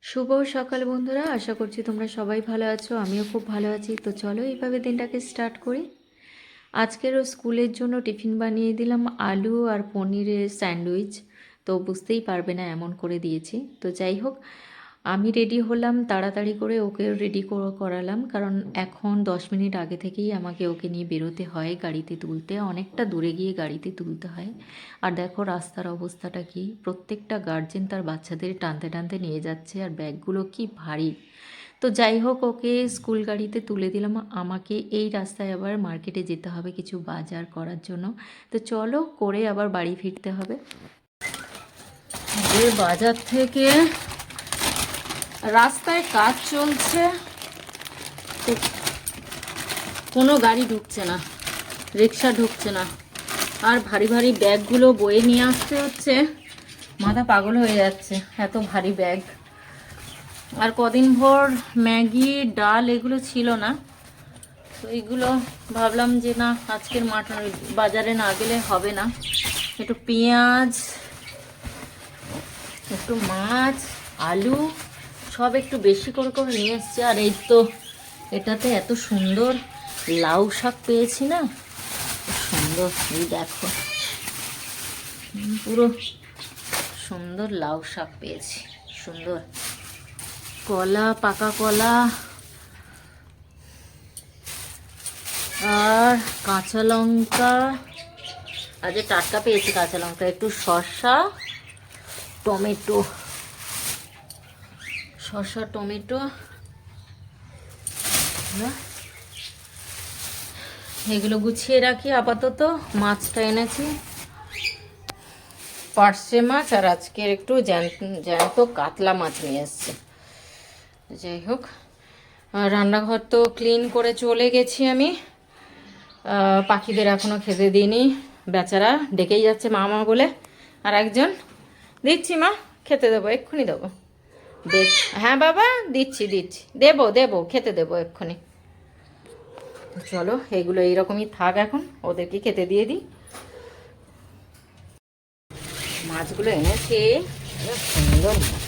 শুভ সকাল বন্ধুরা, আশা করছি তোমরা সবাই ভালো আছো। আমিও খুব ভালো আছি। তো চলো এইভাবে দিনটাকে স্টার্ট করি। আজকেরও স্কুলের জন্য টিফিন বানিয়ে দিলাম আলু আর পনিরের স্যান্ডউইচ। তো বুঝতেই পারবে না এমন করে দিয়েছি। তো যাই হোক, আমি রেডি হলাম তাড়াতাড়ি করে, ওকেও রেডি করালাম, কারণ এখন 10 মিনিট আগে থেকেই আমাকে ওকে নিয়ে বেরোতে হয় গাড়িতে তুলতে। অনেকটা দূরে গিয়ে গাড়িতে তুলতে হয়। আর দেখো রাস্তার অবস্থাটা কি, প্রত্যেকটা গার্জেন তার বাচ্চাদের টানতে টানতে নিয়ে যাচ্ছে, আর ব্যাগগুলো কি ভারী। তো যাই হোক, ওকে স্কুল গাড়িতে তুলে দিলাম। আমাকে এই রাস্তায় আবার মার্কেটে যেতে হবে কিছু বাজার করার জন্য। তো চলো, করে আবার বাড়ি ফিরতে হবে। যে বাজার থেকে রাস্তায় কাজ চলছে, তো কোনো গাড়ি ঢুকছে না, রিক্সা ঢুকছে না, আর ভারী ভারী ব্যাগগুলো বয়ে নিয়ে আসতে হচ্ছে। মাথা পাগল হয়ে যাচ্ছে, এত ভারী ব্যাগ। আর কদিন ভর ম্যাগি ডাল এগুলো ছিল না, তো এগুলো ভাবলাম যে না, আজকের বাজারে না গেলে হবে না। একটু পেঁয়াজ, একটু মাছ, আলু সব একটু বেশি করে করে নিয়ে এসছি। আর এই তো এটাতে এত সুন্দর লাউ শাক পেয়েছি না, সুন্দর। এই দেখো, পুরো সুন্দর লাউ শাক পেয়েছি, সুন্দর। কলা, পাকা কলা, আর কাঁচা লঙ্কা, আজ টাটকা পেয়েছি কাঁচা লঙ্কা, একটু শসা, টমেটো, শসা টমেটো, এগুলো গুছিয়ে রাখি আপাতত। মাছটা এনেছি পার্শে মাছ, আর আজকের একটু জ্যান্ত কাতলা মাছ নিয়ে এসছে। যাই হোক, রান্নাঘর তো ক্লিন করে চলে গেছি আমি। পাখিদের এখনও খেতে দিইনি, বেচারা ডেকেই যাচ্ছে মা মা বলে। আর একজন, দিচ্ছি মা, খেতে দেবো, এক্ষুনি দেবো। দেখ, হ্যাঁ বাবা, দিচ্ছি দিচ্ছি, দেবো দেবো, খেতে দেবো এক্ষুনি। চলো, এগুলো এইরকমই থাক, এখন ওদেরকে খেতে দিয়ে দিই। মাছগুলো এনেছি, সুন্দর মাছ।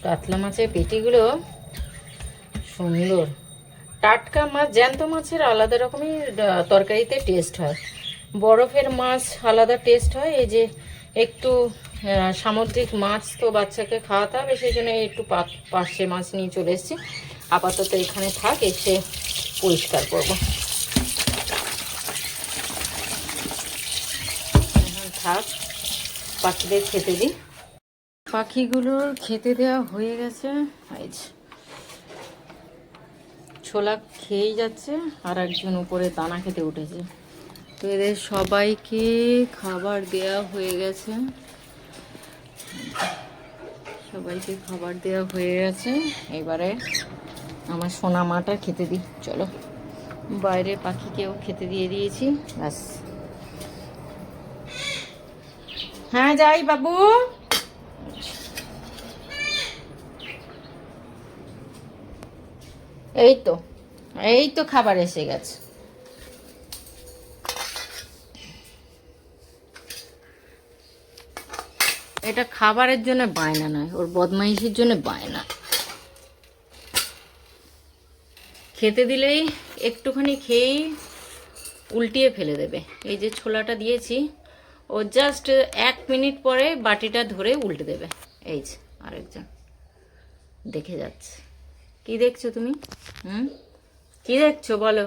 কাতলা মাছের পেটিগুলো সুন্দর, টাটকা মাছ। জ্যান্ত মাছের আলাদা রকমের তরকারিতে টেস্ট হয়, বরফের মাছ আলাদা টেস্ট হয়। এই যে একটু সামুদ্রিক মাছ তো বাচ্চাকে খাওয়াতে হবে, সেই জন্য একটু পার্শে মাছ নিয়ে চলে এসেছি। আপাতত এখানে থাক, এসে পরিষ্কার করবো। থাক, পাখিদের খেতে দিই। পাখিগুলোর খেতে দেওয়া হয়ে গেছে। ছোলা খেয়েই যাচ্ছে, আর একজন উপরে দানা খেতে উঠেছে। তো এদের সবাইকে খাবার দেওয়া হয়ে গেছে, সবাইকে খাবার দেওয়া হয়ে গেছে। এবারে আমার সোনা মাটা খেতে দিই। চলো, বাইরে পাখিকেও খেতে দিয়ে দিয়েছি, ব্যাস। হ্যাঁ যাই বাবু। এই তো, এই তো খাবার এসে গেছে। এটা খাবারের জন্য বায়না নয়, ওর বদমাইশির জন্য বায়না। খেতে দিলেই একটুখানি খেয়েই উল্টিয়ে ফেলে দেবে। এই যে ছোলাটা দিয়েছি, ও জাস্ট 1 মিনিট পরে বাটিটা ধরে উল্টে দেবে। এই যে আরেকজন দেখে যাচ্ছে। কি দেখছো তুমি? কি দেখছো বলো,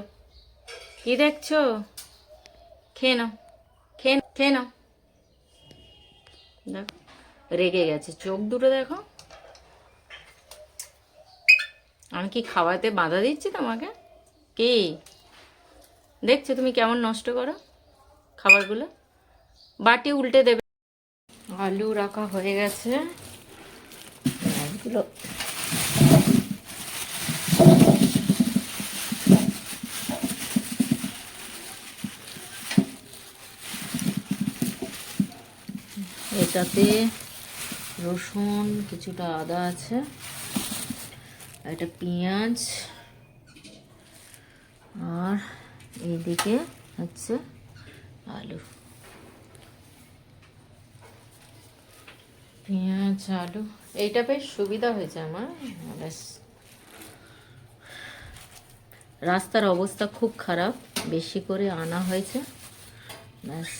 কি দেখছো? খেয়ে নাও, খেয়ে নাও। দেখো, রেগে গেছে, চোখ দুটো দেখো। আমি কি খাওয়াতে বাধা দিচ্ছি তোমাকে? কি দেখছো তুমি কেমন নষ্ট করো খাবারগুলো? বাটি উল্টে দেবে। আলু রাখা হয়ে গেছে, মাছগুলো এটাতে রসুন, কিছুটা আদা আছে, এটা পেঁয়াজ, আর এইদিকে হচ্ছে আলু। পেঁয়াজ আলু, এইটা বেশ সুবিধা হয়েছে আমার। ব্যাস, রাস্তার অবস্থা খুব খারাপ, বেশি করে আনা হয়েছে। ব্যাস,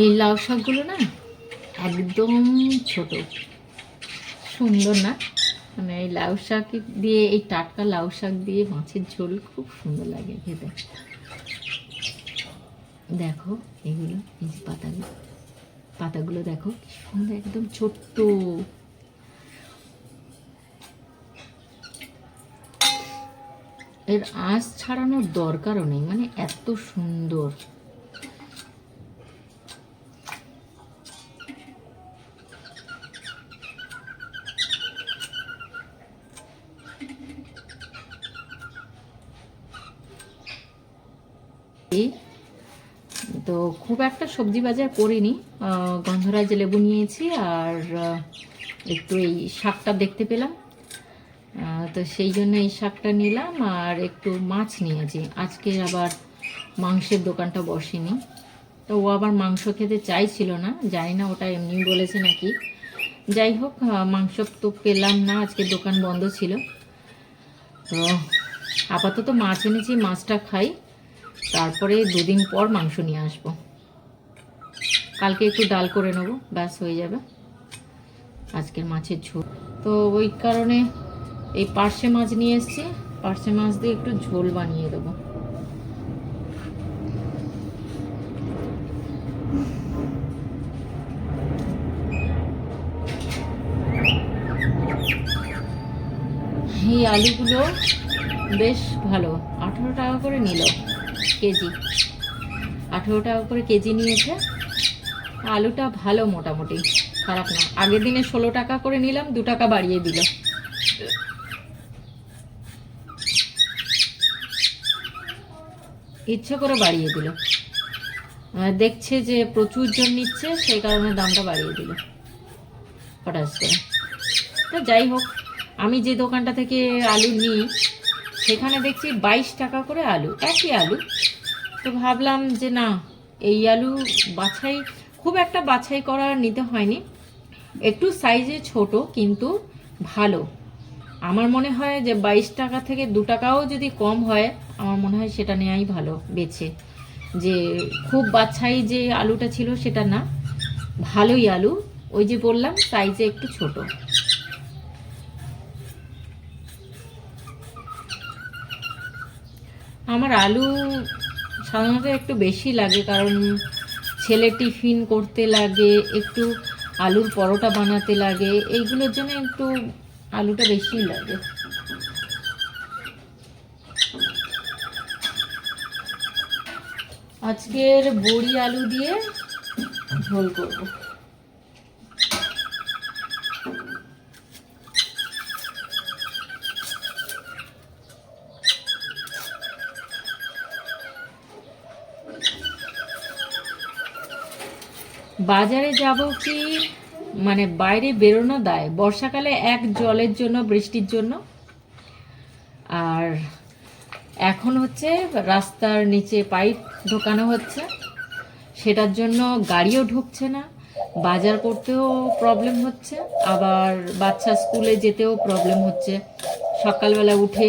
এই লাউ শাকগুলো না একদম ছোট, সুন্দর না? মানে এই লাউ শাক দিয়ে, এই টাটকা লাউ শাক দিয়ে মাছের ঝোল খুব সুন্দর লাগে খেতে। দেখো এগুলো, এই যে পাতাগুলো দেখো কি সুন্দর, একদম ছোট্ট। এর আঁশ ছাড়ানোর দরকারও নেই, মানে এত সুন্দর। তো খুব একটা সবজি বাজার করিনি, গন্ধরাজ লেবু নিয়েছি, আর একটু এই শাকটা দেখতে পেলাম, তো সেই জন্য এই শাকটা নিলাম, আর একটু মাছ নিয়েছি। আজকে আবার মাংসের দোকানটা বসেনি, তো ও আবার মাংস খেতে চাইছিল না, জানি না ওটা এমনি বলেছে নাকি। যাই হোক, মাংস তো পেলাম না, আজকে দোকান বন্ধ ছিল। তো আপাতত মাছ এনেছি, মাছটা খাই, তারপরে 2 দিন পর মাংস নিয়ে আসবো। কালকে একটু ডাল করে নেবো, ব্যাস হয়ে যাবে আজকের মাছের ঝোল। তো ওই কারণে এই পার্শে মাছ নিয়ে এসেছি, পার্শে মাছ দিয়ে একটু ঝোল বানিয়ে দেবো। এই আলুগুলো বেশ ভালো, 18 টাকা করে নিল কেজি, 18 টাকা করে কেজি নিয়েছে। আলুটা ভালো, মোটামুটি খারাপ না। আগের দিনে 16 টাকা করে নিলাম, 2 টাকা বাড়িয়ে দিল। ইচ্ছে করে বাড়িয়ে দিল, দেখছে যে প্রচুর জন নিচ্ছে, সেই কারণে দামটা বাড়িয়ে দিল হঠাৎ করে। তো যাই হোক, আমি যে দোকানটা থেকে আলু নিই সেখানে দেখছি 22 টাকা করে আলু, একই আলু। তো ভাবলাম যে না, এই আলু বাছাই, খুব একটা বাছাই করা নিতে হয়নি, একটু সাইজে ছোট কিন্তু ভালো। আমার মনে হয় যে 22 টাকা থেকে 2 টাকাও যদি কম হয়, আমার মনে হয় সেটা নেওয়াই ভালো বেছে। যে খুব বাছাই যে আলুটা ছিল সেটা না, ভালোই আলু, ওই যে বললাম সাইজে একটু ছোট। আমার আলু সাধারণত একটু বেশি লাগে, কারণ ছেলে টিফিন করতে লাগে, একটু আলুর পরোটা বানাতে লাগে, এইগুলোর জন্য একটু আলুটা বেশি লাগে। আজকের বড়ি আলু দিয়ে ঝোল করব। বাজারে যাব কি, মানে বাইরে বেরোনো দায়, বর্ষাকালে এক জলের জন্য, বৃষ্টির জন্য, আর এখন হচ্ছে রাস্তার নিচে পাইপ ঢোকানো হচ্ছে, সেটার জন্য গাড়িও ঢুকছে না, বাজার করতেও প্রবলেম হচ্ছে, আবার বাচ্চা স্কুলে যেতেও প্রবলেম হচ্ছে। সকালবেলা উঠে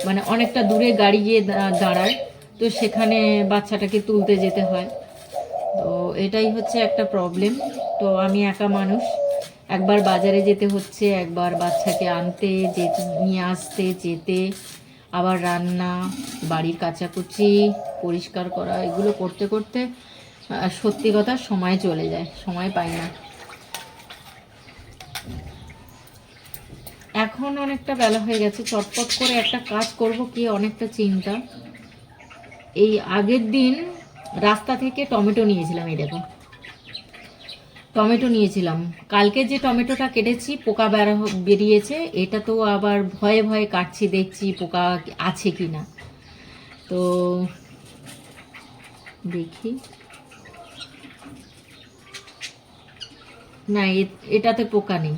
মানে অনেকটা দূরে গাড়ি গিয়ে দাঁড়ায়, তো সেখানে বাচ্চাটাকে তুলতে যেতে হয়। তো এটাই হচ্ছে একটা প্রবলেম। তো আমি একা মানুষ, একবার বাজারে যেতে হচ্ছে, একবার বাচ্চাকে আনতে, যেতে, নিয়ে আসতে, যেতে, আবার রান্না, বাড়ির কাচাকুচি, পরিষ্কার করা, এগুলো করতে করতে সত্যি কথা সময় চলে যায়, সময় পাই না। এখন এখন অনেকটা বেলা হয়ে গেছে, চটপট করে একটা কাজ করব কি অনেকটা চিন্তা। এই আগের দিন রাস্তা থেকে টমেটো নিয়েছিলাম, এই দেখো টমেটো নিয়েছিলাম। কালকে যে টমেটোটা কেটেছি পোকা বেরিয়েছে, এটা তো আবার ভয়ে ভয়ে কাটছি, দেখছি পোকা আছে কি না। তো দেখি, না এটাতে পোকা নেই।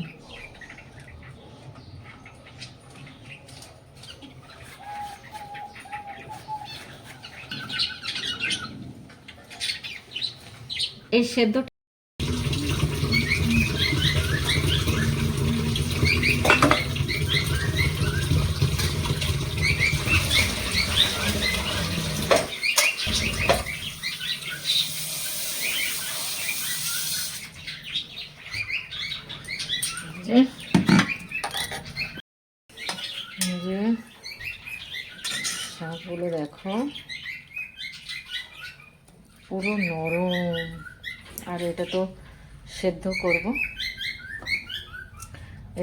এই সেদ্ধ যে শাকগুলো দেখো পুরো নরম, আর এটা তো সেদ্ধ করব।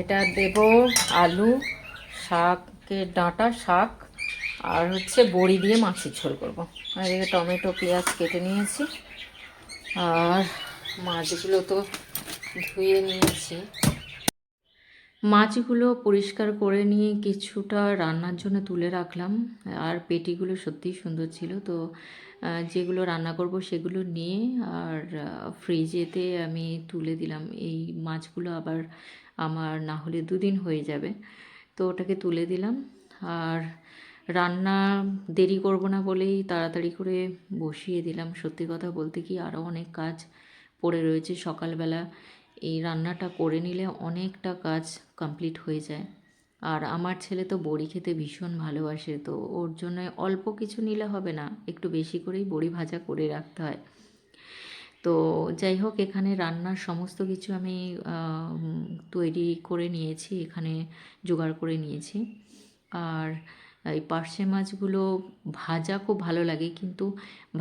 এটা দেব আলু, শাকের ডাঁটা শাক, আর হচ্ছে বড়ি দিয়ে মাছের ঝোল করব। আর এদিকে টমেটো পেঁয়াজ কেটে নিয়েছি, আর মাছগুলো তো ধুয়ে নিয়েছি। মাছগুলো পরিষ্কার করে নিয়ে কিছুটা রান্নার জন্য তুলে রাখলাম, আর পেটিগুলো সত্যিই সুন্দর ছিল। তো যেগুলো রান্না করব সেগুলো নিয়ে আর ফ্রিজেতে আমি তুলে দিলাম। এই মাছগুলো আবার আমার না হলে 2 দিন হয়ে যাবে, তো ওটাকে তুলে দিলাম। আর রান্না দেরি করব না বলেই তাড়াতাড়ি করে বসিয়ে দিলাম। সত্যি কথা বলতে কি আরও অনেক কাজ পড়ে রয়েছে, সকালবেলা এই রান্নাটা করে নিলে অনেকটা কাজ কমপ্লিট হয়ে যায়। আর আমার ছেলে তো বড়ি খেতে ভীষণ ভালোবাসে, তো ওর জন্য অল্প কিছু নিলে হবে না, একটু বেশি করেই বড়ি ভাজা করে রাখতে হয়। তো যাই হোক, এখানে রান্নার সমস্ত কিছু আমি তৈরি করে নিয়েছি, এখানে জোগাড় করে নিয়েছি। আর এই পার্শে মাছগুলো ভাজা খুব ভালো লাগে, কিন্তু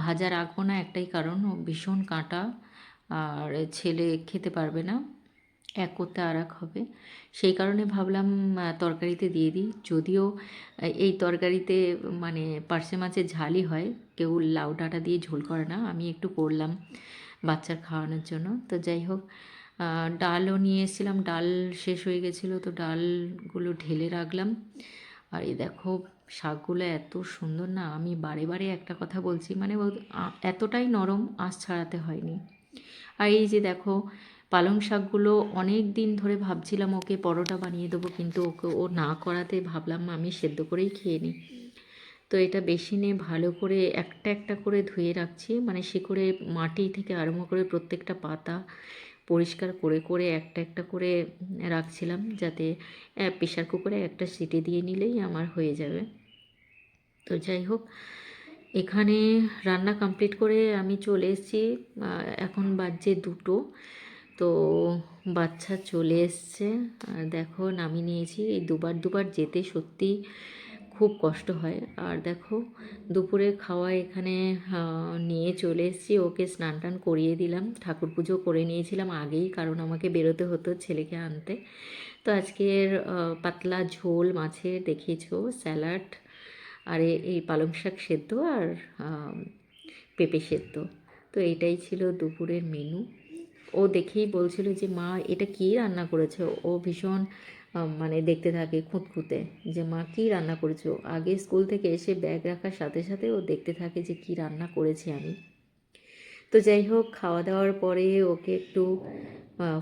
ভাজা রাখবো না একটাই কারণ, ও ভীষণ কাঁটা, আর ছেলে খেতে পারবে না, এক করতে আর এক হবে। সেই কারণে ভাবলাম তরকারিতে দিয়ে দিই। যদিও এই তরকারিতে মানে পার্শে মাছের ঝালই হয়, কেউ লাউ ডাঁটা দিয়ে ঝোল করে না, আমি একটু করলাম বাচ্চার খাওয়ানোর জন্য। তো যাই হোক, ডালও নিয়ে এসেছিলাম, ডাল শেষ হয়ে গেছিলো, তো ডালগুলো ঢেলে রাখলাম। আর এই দেখো শাকগুলো এত সুন্দর না, আমি বারে বারে একটা কথা বলছি, মানে এতটাই নরম, আঁশ ছাড়াতে হয়নি। আর এই যে দেখো পালং শাকগুলো অনেক দিন ধরে ভাবছিলাম ওকে পরোটা বানিয়ে দেবো, কিন্তু ওকে ও না করাতে ভাবলাম আমি সেদ্ধ করেই খেয়ে নিই। তো এটা বেসিনে ভালো করে একটা একটা করে ধুয়ে রাখছি, মানে শিকড়ে মাটি থেকে আরম্ভ করে প্রত্যেকটা পাতা পরিষ্কার করে করে একটা একটা করে রাখছিলাম, যাতে প্রেশার কুকারে একটা সিটি দিয়ে নিলেই আমার হয়ে যাবে। তো যাই হোক, এখানে রান্না কমপ্লিট করে আমি চলে এসেছি। এখন বাজছে 2টো, তো বাচ্চা চলে এসছে। দেখো নামিয়ে নিয়েছি, এই দুবার দুবার যেতে সত্যি খুব কষ্ট হয়। আর দেখো দুপুরে খাওয়া এখানে নিয়ে চলে এসেছি, ওকে স্নান টান করিয়ে দিলাম, ঠাকুর পুজো করে নিয়েছিলাম আগেই, কারণ আমাকে বেরোতে হতো ছেলেকে আনতে। তো আজকের পাতলা ঝোল মাছের দেখিয়েছো, স্যালাড, আর এই পালং শাক সেদ্ধ, আর পেঁপে সেদ্ধ। তো এটাই ছিল দুপুরের মেনু। ও দেখেই বলছিল যে মা এটা কী রান্না করেছো, ও ভীষণ মানে দেখতে থাকে খুঁতখুঁতে, যে মা কী রান্না করেছো। আগে স্কুল থেকে এসে ব্যাগ রাখার সাথে সাথে ও দেখতে থাকে যে কী রান্না করেছি আমি। তো যাই হোক, খাওয়া দাওয়ার পরে ওকে একটু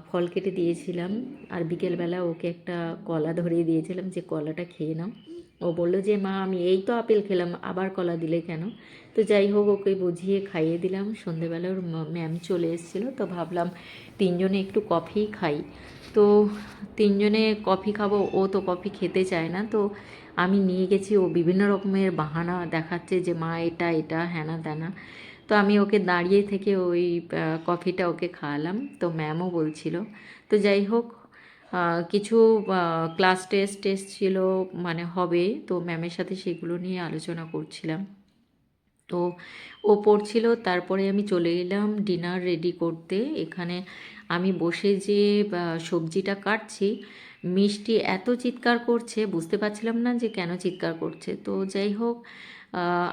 ফল কেটে দিয়েছিলাম, আর বিকেলবেলা ওকে একটা কলা ধরিয়ে দিয়েছিলাম যে কলাটা খেয়ে নাও। ও বললো যে মা আমি এই তো আপেল খেলাম, আবার কলা দিলে কেন। তো যাই হোক, ওকে বুঝিয়ে খাইয়ে দিলাম। সন্ধেবেলা ওর ম্যাম চলে এসেছিলো, তো ভাবলাম তিনজনে একটু কফি খাই। তো তিনজনে কফি খাবো, ও তো কফি খেতে চায় না, তো আমি নিয়ে গেছি। ও বিভিন্ন রকমের বাহানা দেখাচ্ছে যে মা এটা এটা হ্যানা ত্যানা। তো আমি ওকে দাঁড়িয়ে থেকে ওই কফিটা ওকে খাওয়ালাম, তো ম্যামও বলছিল। তো যাই হোক, কিছু ক্লাস টেস্ট টেস্ট ছিল, মানে হবে, তো ম্যামের সাথে সেগুলো নিয়ে আলোচনা করছিলাম। তো ও পড়ছিল, তারপরে আমি চলে এলাম ডিনার রেডি করতে। এখানে আমি বসে যে সবজিটা কাটছি, মিষ্টি এত চিৎকার করছে, বুঝতে পারছিলাম না যে কেন চিৎকার করছে। তো যাই হোক,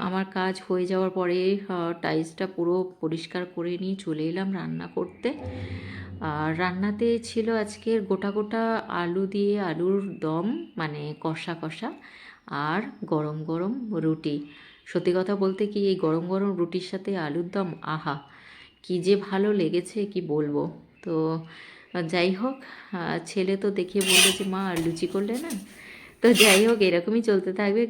আমার কাজ হয়ে যাওয়ার পরে টাইলসটা পুরো পরিষ্কার করে নিয়ে চলে এলাম রান্না করতে। আর রান্নাতে ছিল আজকের গোটা গোটা আলু দিয়ে আলুর দম, মানে কষা কষা, আর গরম গরম রুটি। সত্যি কথা বলতে কি, এই গরম গরম রুটির সাথে আলুর দম, আহা কি যে ভালো লেগেছে কি বলবো। তো যাই হোক, ছেলে তো দেখে বললো যে মা আর লুচি করলে না। তো যাই হোক, এরকমই চলতে থাকবে।